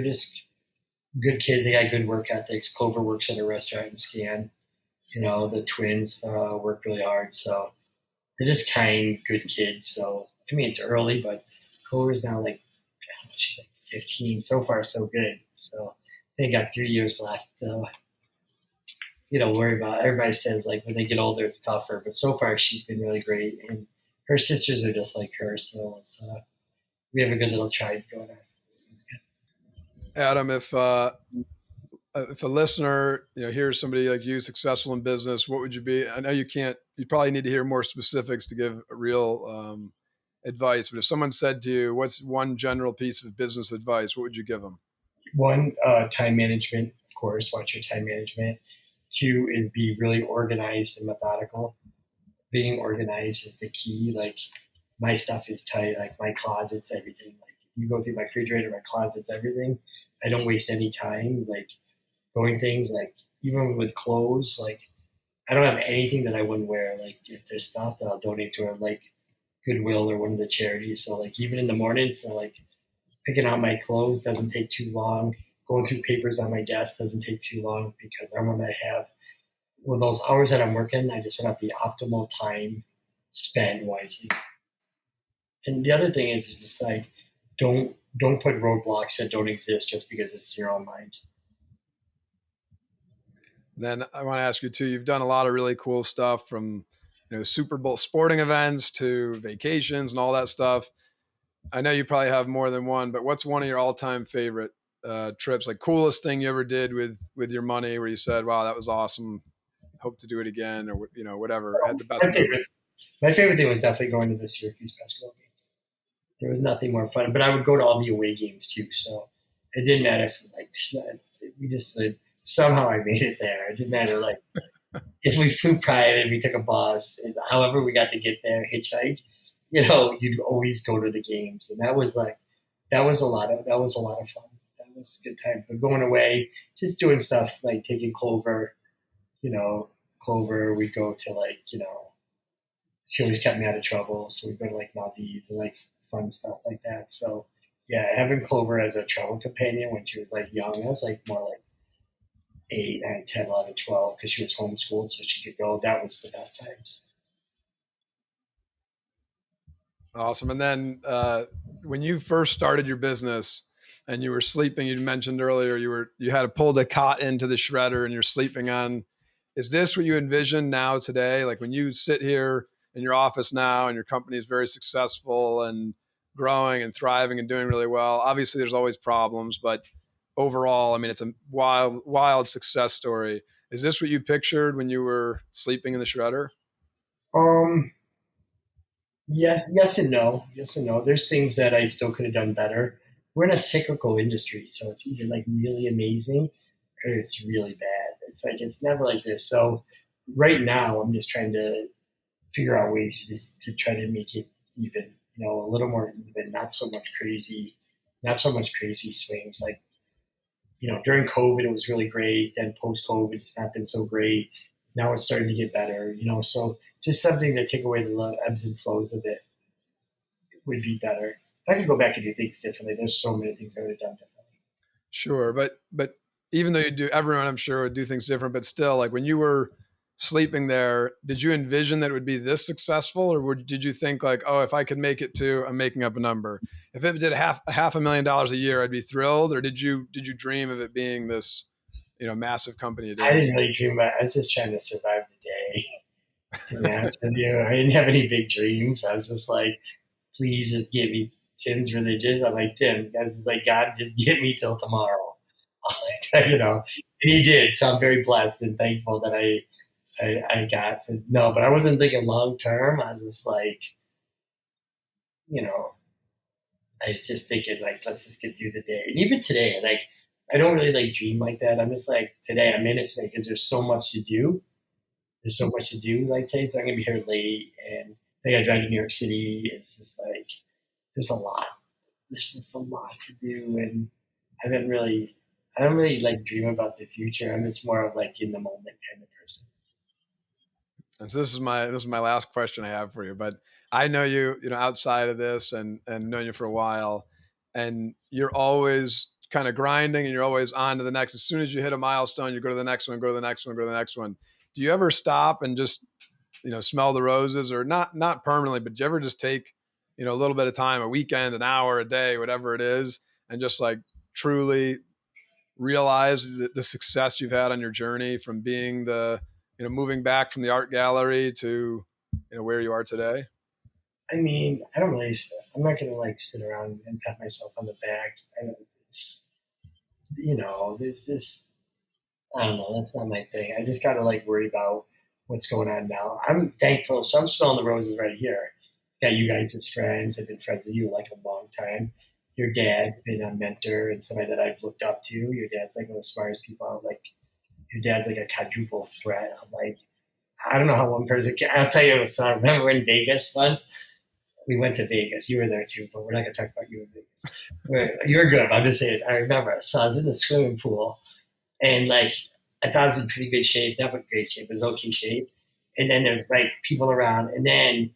good kids. They got good work ethics. Clover works at a restaurant in Scan. You know, the twins work really hard. So they're just kind, good kids. So I mean, it's early, but Clover's now like she's like 15. So far, so good. So they got 3 years left. You know, worry about. Everybody says like when they get older, it's tougher. But so far, she's been really great, and her sisters are just like her. So it's we have a good little tribe going on. So it's good. Adam, if a listener, you know, hears somebody like you successful in business, what would you be? I know you can't. You probably need to hear more specifics to give a real advice. But if someone said to you, "What's one general piece of business advice?" What would you give them? One, time management, of course, watch your time management. Two is be really organized and methodical. Being organized is the key. Like my stuff is tight, like my closets, everything. Like you go through my refrigerator, my closets, everything. I don't waste any time like going things like even with clothes, like I don't have anything that I wouldn't wear. Like if there's stuff that I'll donate to like Goodwill or one of the charities. So like even in the mornings, so like picking out my clothes doesn't take too long. Going through papers on my desk doesn't take too long because I want to have with those hours that I'm working, I just want to have the optimal time spent wisely. And the other thing is just like don't put roadblocks that don't exist just because it's in your own mind. Then I want to ask you too, you've done a lot of really cool stuff from, Super Bowl sporting events to vacations and all that stuff. I know you probably have more than one, but what's one of your all-time favorite trips? Like coolest thing you ever did with your money, where you said, "Wow, that was awesome. Hope to do it again," or whatever. Had the best My memory. favorite, my favorite thing was definitely going to the Syracuse basketball games. There was nothing more fun, but I would go to all the away games too. So it didn't matter if it was like we just somehow I made it there. It didn't matter like if we flew private, we took a bus, and however we got to get there, hitchhike. You'd always go to the games, and that was that was a lot of fun. That was a good time. But going away, just doing stuff like taking Clover, you know, Clover. We go to she always kept me out of trouble, so we go to like Maldives and like fun stuff like that. So yeah, having Clover as a travel companion when she was like young, I was like more like 8, 9, 10, 11, 12 because she was homeschooled, so she could go. That was the best times. Awesome. And then when you first started your business and you were sleeping, you mentioned earlier you had to pull the cot into the shredder and you're sleeping on. Is this what you envision now today? Like when you sit here in your office now and your company is very successful and growing and thriving and doing really well. Obviously, there's always problems, but overall, I mean, it's a wild, wild success story. Is this what you pictured when you were sleeping in the shredder? Um, yeah, yes and no. Yes and no. There's things that I still could have done better. We're in a cyclical industry, so it's either like really amazing or it's really bad. It's like it's never like this. So right now, I'm just trying to figure out ways to try to make it even. A little more even, not so much crazy swings. Like during COVID, it was really great. Then post COVID, it's not been so great. Now it's starting to get better. So just something to take away the ebbs and flows of it would be better. If I could go back and do things differently, there's so many things I would have done differently. Sure, but even though you do, everyone I'm sure would do things different. But still, like when you were sleeping there, did you envision that it would be this successful, or did you think like, oh, if I could make it to, I'm making up a number, if it did half $500,000 a year, I'd be thrilled, or did you dream of it being this, massive company it I is? didn't really dream about it. I was just trying to survive the day. To be honest with you, I didn't have any big dreams. I was just like, please just get me. Tim's religious. I'm like, Tim, I was just like, God, just get me till tomorrow. And he did. So I'm very blessed and thankful that I got to know, but I wasn't thinking long term. I was just like, you know, I was just thinking like, let's just get through the day. And even today, like, I don't really like dream like that. I'm just like, today I'm in it today because there's so much to do. There's so much to do. Like today, so I'm gonna be here late, and I gotta drive to New York City. It's just like there's a lot. There's just a lot to do, and I don't really like dream about the future. I'm just more of like in the moment kind of person. And so this is my last question I have for you. But I know you, outside of this and known you for a while, and you're always kind of grinding and you're always on to the next. As soon as you hit a milestone, you go to the next one, go to the next one, go to the next one. Do you ever stop and just, smell the roses, or not permanently, but do you ever just take, a little bit of time, a weekend, an hour, a day, whatever it is, and just like truly realize the success you've had on your journey from being moving back from the art gallery to, where you are today? I mean, I don't really. I'm not gonna like sit around and pat myself on the back. It's there's this. I don't know. That's not my thing. I just gotta like worry about what's going on now. I'm thankful. So I'm smelling the roses right here. Got you guys as friends. I've been friends with you like a long time. your dad's been a mentor and somebody that I've looked up to. Your dad's like one of the smartest people. Like your dad's like a quadruple threat. I'm like, I don't know how one person can. I'll tell you. So I remember in Vegas once. We went to Vegas. You were there too, but we're not going to talk about you in Vegas. You were good. I'm just saying. I remember. So I was in the swimming pool, and like I thought I was in pretty good shape. Not in great shape. It was okay shape. And then there's like people around, and then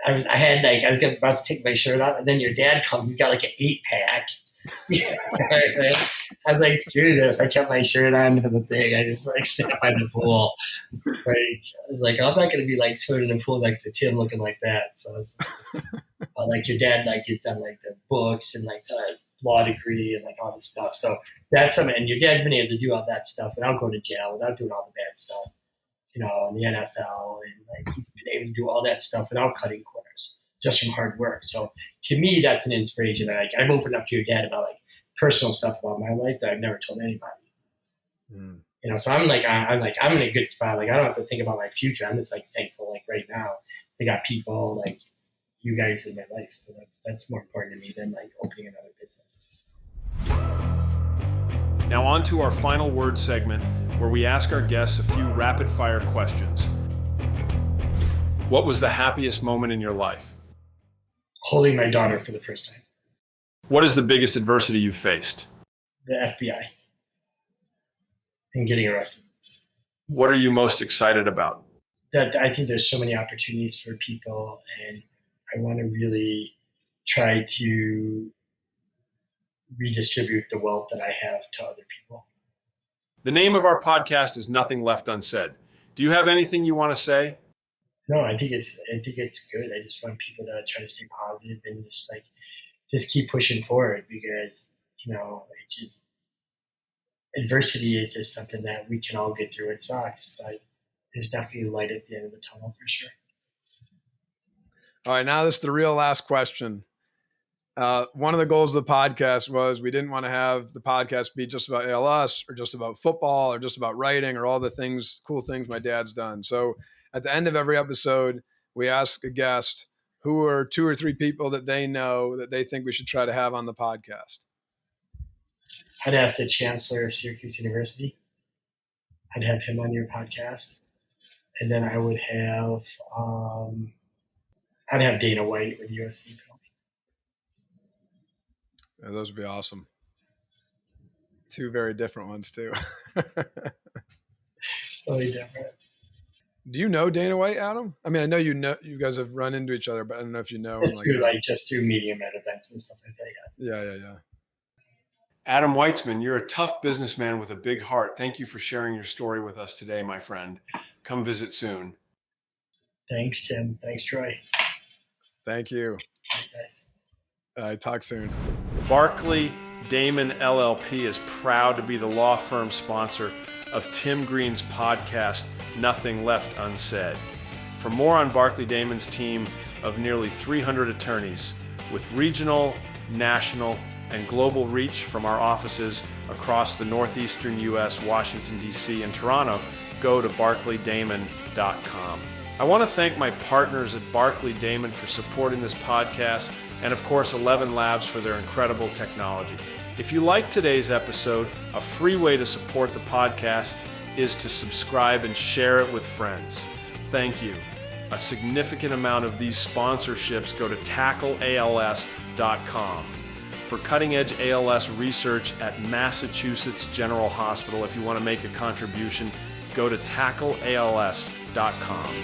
I was about to take my shirt off, and then your dad comes. He's got like an 8-pack. I was like, screw this. I kept my shirt on for the thing. I just like sat by the pool. Like, I was like, I'm not going to be like swimming in the pool next to Tim looking like that. So it's like your dad, like he's done like the books and like the law degree and like all this stuff. So that's something. And your dad's been able to do all that stuff without going to jail, without doing all the bad stuff, in the NFL, and like he's been able to do all that stuff without cutting corners, just from hard work. So to me, that's an inspiration. Like I've opened up to your dad about like personal stuff about my life that I've never told anybody. So I'm in a good spot. Like I don't have to think about my future. I'm just like thankful. Like right now, I got people like you guys in my life. So that's more important to me than like opening another business. Now on to our final word segment, where we ask our guests a few rapid fire questions. What was the happiest moment in your life? Holding my daughter for the first time. What is the biggest adversity you've faced? The FBI. And getting arrested. What are you most excited about? That I think there's so many opportunities for people, and I want to really try to redistribute the wealth that I have to other people. The name of our podcast is Nothing Left Unsaid. Do you have anything you want to say? No, I think it's good. I just want people to try to stay positive and just keep pushing forward, because adversity is just something that we can all get through. It sucks, but there's definitely light at the end of the tunnel for sure. All right, now this is the real last question. One of the goals of the podcast was we didn't want to have the podcast be just about ALS or just about football or just about writing or all the cool things my dad's done. So at the end of every episode, we ask a guest who are 2 or 3 people that they know that they think we should try to have on the podcast. I'd ask the chancellor of Syracuse University. I'd have him on your podcast. And then I would have, I'd have Dana White with USC. Yeah, those would be awesome. 2 very different ones too. Totally different. Do you know Dana White, Adam? I mean, I know you guys have run into each other, but I don't know if you know him. Just through medium at events and stuff like that. Yeah. Adam Weitsman, you're a tough businessman with a big heart. Thank you for sharing your story with us today, my friend. Come visit soon. Thanks, Tim. Thanks, Troy. Thank you. Yes. Talk soon. Barkley Damon LLP is proud to be the law firm sponsor of Tim Green's podcast, Nothing Left Unsaid. For more on Barkley Damon's team of nearly 300 attorneys with regional, national, and global reach from our offices across the northeastern U.S., Washington, D.C., and Toronto, go to barclaydamon.com. I want to thank my partners at Barkley Damon for supporting this podcast, and of course 11 Labs for their incredible technology. If you liked today's episode, a free way to support the podcast is to subscribe and share it with friends. Thank you. A significant amount of these sponsorships go to tackleals.com. For cutting-edge ALS research at Massachusetts General Hospital, if you want to make a contribution, go to tackleals.com.